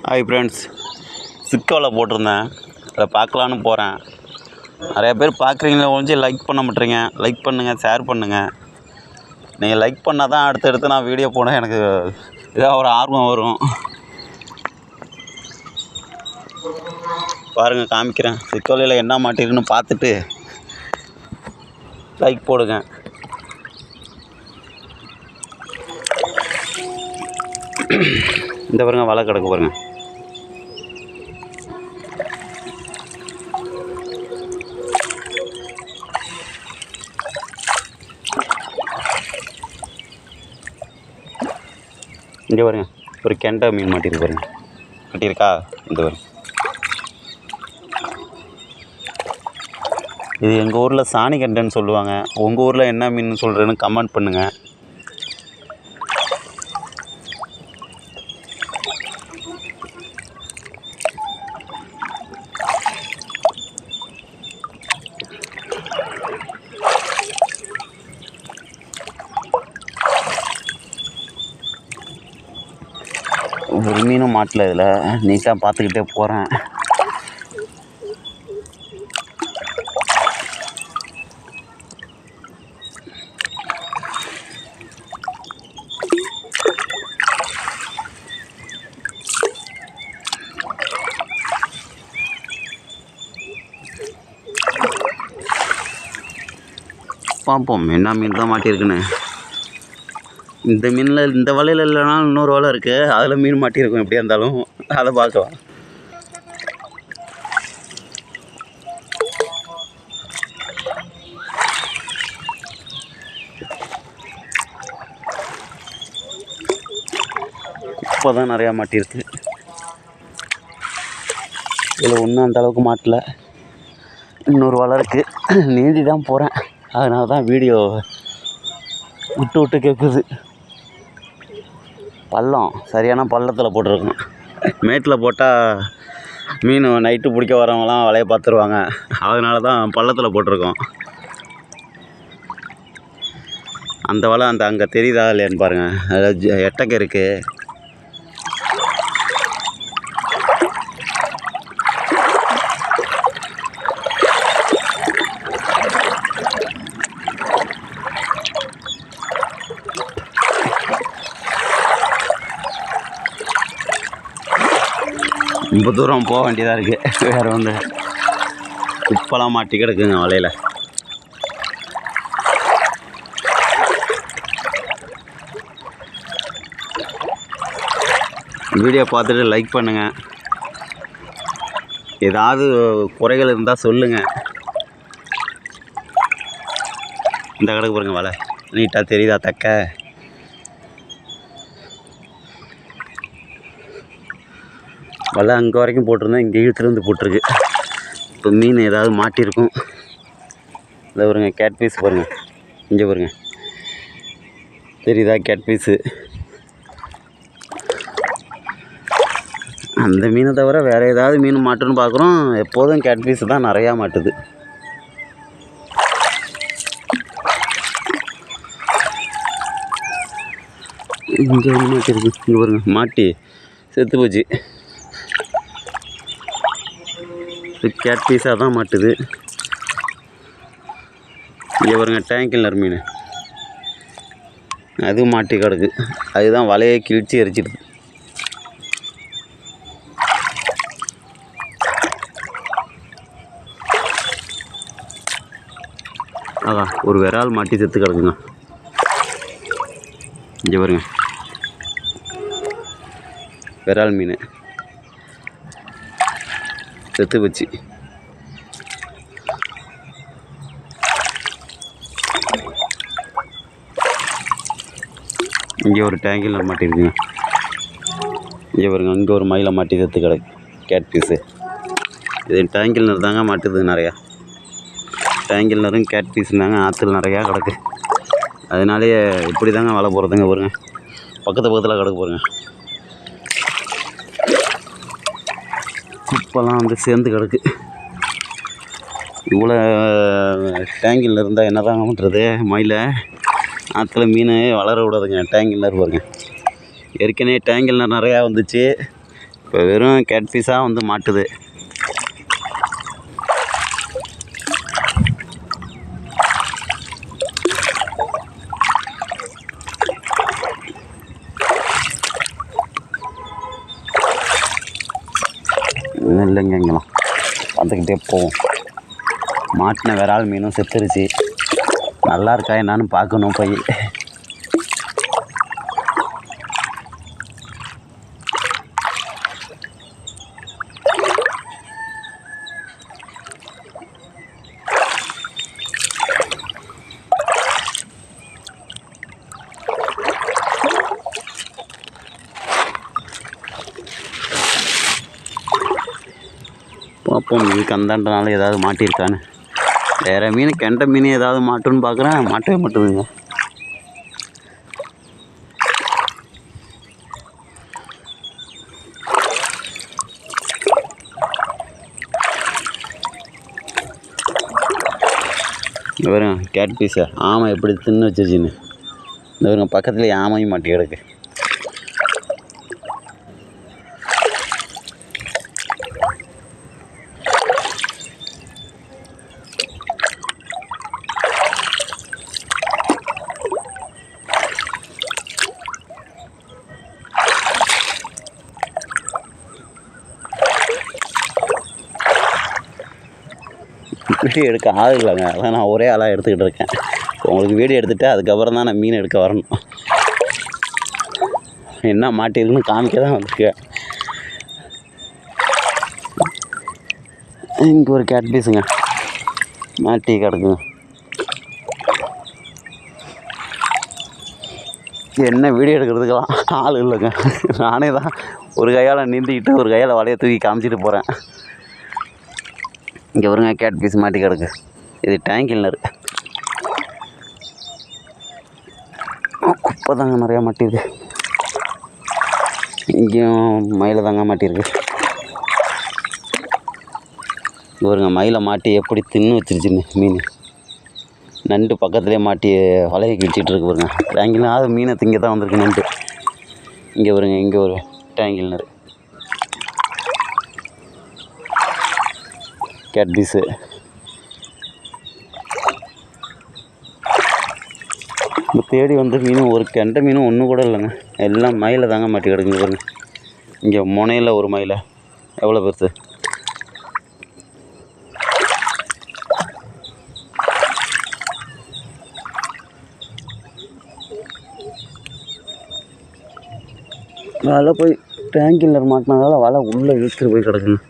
Hi friends, சிக்கோவில் போட்டிருந்தேன். அதை பார்க்கலான்னு போகிறேன். நிறையா பேர் பார்க்குறீங்களா ஒழிஞ்சு லைக் பண்ண மாட்டேறீங்க. லைக் பண்ணுங்கள், ஷேர் பண்ணுங்கள். நீங்கள் லைக் பண்ணால் தான் அடுத்தடுத்து நான் வீடியோ போட எனக்கு ஏதாவது ஒரு ஆர்வம் வரும். பாருங்கள், காமிக்கிறேன். சிக்கோலையில் என்ன மாட்டிருக்குன்னு பார்த்துட்டு லைக் போடுங்க. இந்த பாருங்க, வலை கிடக்கு பாருங்க. இங்கே பாருங்க, ஒரு கெண்டை மீன் மாட்டிருக்கு பாருங்க. மாட்டியிருக்கா? இந்த பாருங்க. இது எங்கள் ஊரில் சாணி கெண்டைன்னு சொல்லுவாங்க. உங்கள் ஊரில் என்ன மீன் சொல்கிறேன்னு கமெண்ட் பண்ணுங்கள். ஒரு மீனும் மாட்டல. இதில் நீட்டாக பார்த்துக்கிட்டே போகிறேன். பார்ப்போம் என்ன மீன் தான் மாட்டியிருக்குன்னு. இந்த மீனில் இந்த வலையில் இல்லைனா இன்னொரு வலை இருக்குது, அதில் மீன் மாட்டியிருக்கும். எப்படியா இருந்தாலும் அதை பார்க்கலாம். இப்போ தான் நிறையா மாட்டியிருக்கு. இதில் ஒன்றும் அந்த அளவுக்கு மாட்டல. இன்னொரு வலை இருக்குது. நீந்தி தான் போகிறேன். அதனால தான் வீடியோ விட்டு விட்டு கேட்குது. பள்ளம் சரியான பள்ளத்தில் போட்டிருக்கோம். மேட்டில் போட்டால் மீன் நைட்டு பிடிக்க வரவங்களாம் வலையை பார்த்துருவாங்க. அதனால தான் பள்ளத்தில் போட்டிருக்கோம். அந்த வலை அந்த அங்கே தெரியுதா இல்லையான்னு பாருங்கள். அதில் எட்டக்கை இருக்குது. ரொம்ப தூரம் போக வேண்டியதாக இருக்குது. வேறு வந்து உப்பெல்லாம் மாட்டி கிடக்குங்க வலையில். வீடியோ பார்த்துட்டு லைக் பண்ணுங்கள். ஏதாவது குறைகள் இருந்தால் சொல்லுங்கள். இந்த கிடக்கு பாருங்க வலை. நீட்டாக தெரியுதா தக்க? வலை அங்கே வரைக்கும் போட்டிருந்தேன். இங்கே இழுத்துலேருந்து போட்டிருக்கு. இப்போ மீன் ஏதாவது மாட்டியிருக்கும். இதை பாருங்க, கேட் பீஸ் பாருங்கள். இங்கே பாருங்க, தெரியுதா கேட் பீஸு? அந்த மீனை தவிர வேறு ஏதாவது மீன் மாட்டுன்னு பார்க்குறோம். எப்போதும் கேட் பீஸு தான் நிறையா மாட்டுது. இங்கே மாட்டிருக்கு. இங்கே பாருங்க, மாட்டி செத்து போச்சு. கேட் பீஸாக தான் மாட்டுது. இங்கே பாருங்க, டேங்கிலர் மீன் அது மாட்டி கிடக்கு. அதுதான் வலையை கிழிச்சி எரிச்சிடுது. அதான் ஒரு விரால் மாட்டி செத்து கிடக்குங்க. இங்கே பாருங்க, விரால் மீன் செத்து போச்சு. இங்கே ஒரு டேங்கில் மாட்டிருக்குங்க. இங்கே பாருங்க, இங்கே ஒரு மயிலை மாட்டி செத்து கிடக்கு கேட் பீஸு. இது டேங்கில் தாங்க மாட்டுது நிறையா. டேங்கில் நரும் கேட் பீஸ்னாங்க ஆற்றுல நிறையா கிடக்கு. அதனாலேயே இப்படி தாங்க வலை போகிறதுங்க. பாருங்க, பக்கத்தில் கிடக்கு பாருங்க. இப்போல்லாம் வந்து சேர்ந்து கிடக்கு. இவ்வளோ டேங்கில் இருந்தால் என்ன தாங்க பண்ணுறது? மயிலை ஆற்றுல மீன் வளர விடாதுங்க. டேங்கில் பாருங்க, ஏற்கனவே டேங்கில் நிறையா வந்துச்சு. இப்போ இப்போ வெறும் கேட் பீஸாக வந்து மாட்டுது. இன்னும் இல்லைங்க, இங்கெல்லாம் வந்துக்கிட்டே போவோம். மாட்டின விரால் மீனும் செத்துருச்சு. நல்லா இருக்கா என்னான்னு பார்க்கணும் போய். பார்ப்போம் இதுக்கு அந்தாண்டனால ஏதாவது மாட்டியிருக்கான்னு. வேறு மீன் கெண்டை மீன் ஏதாவது மாட்டுன்னு பார்க்குறேன், மாட்டவே மாட்டுதுங்க. இந்த பாருங்க கேட் பீஸை ஆமை எப்படி தின்னு வச்சிருச்சின்னு. இந்த பாருங்க பக்கத்துலேயே ஆமையும் மாட்டி கிடக்கு. வீடியோ எடுக்க ஆள் இல்லைங்க, அதான் நான் ஒரே ஆளாக எடுத்துக்கிட்டு இருக்கேன். உங்களுக்கு வீடியோ எடுத்துகிட்டு அதுக்கப்புறம் தான் நான் மீன் எடுக்க வரணும். என்ன மாட்டிருக்குன்னு காமிக்க தான் வந்திருக்கேன். இங்கே ஒரு கேட் பீஸுங்க மாட்டி கிடக்குங்க. என்ன வீடியோ எடுக்கிறதுக்கெல்லாம் ஆள் இல்லைங்க. நானே தான் ஒரு கையால் நீந்திக்கிட்டு ஒரு கையால் வலையை தூக்கி காமிச்சிட்டு போகிறேன். இங்கே வருங்க கேட் பீஸ் மாட்டி கிடக்கு. இது டேங்கில்னர். குப்பை தாங்க நிறையா மாட்டிருக்கு. இங்கேயும் மயில தாங்க மாட்டியிருக்கு. வருங்க மயிலை மாட்டி எப்படி தின்னு வச்சிருச்சுன்னு மீன். நண்டு பக்கத்துலேயே மாட்டி வலையை கிழிச்சிட்டு இருக்கு பாருங்க. டேங்கில்னர் அது மீனை திங்க தான் வந்திருக்கு நண்டு. இங்கே வருங்க இங்கே ஒரு டேங்கில்னர் கேட் பீஸு. இப்போ தேடி வந்து மீனும் ஒரு கெண்டை மீனும் ஒன்று கூட இல்லைங்க. எல்லாம் மயிலை தாங்க மாட்டி கிடக்குங்க பாருங்க. இங்கே முனையில் ஒரு மயிலை எவ்வளோ பெருசு. வலை போய் டேங்கில்னர் மாட்டினதால வலை உள்ளே இழுத்துட்டு போய் கிடக்குங்க.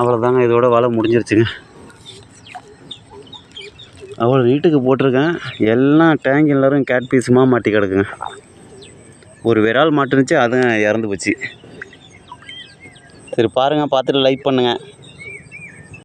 அவ்வளோதாங்க, இதோட வலை முடிஞ்சிருச்சுங்க. அவ்வளோ வீட்டுக்கு போட்டிருக்கேன். எல்லாம் டேங்கில்லரும் கேட் பீஸுமா மாட்டி கிடக்குங்க. ஒரு விரால் மாட்டுனுச்சு, அதுவும் இறந்து போச்சு. சரி பாருங்கள், பார்த்துட்டு லைக் பண்ணுங்கள்.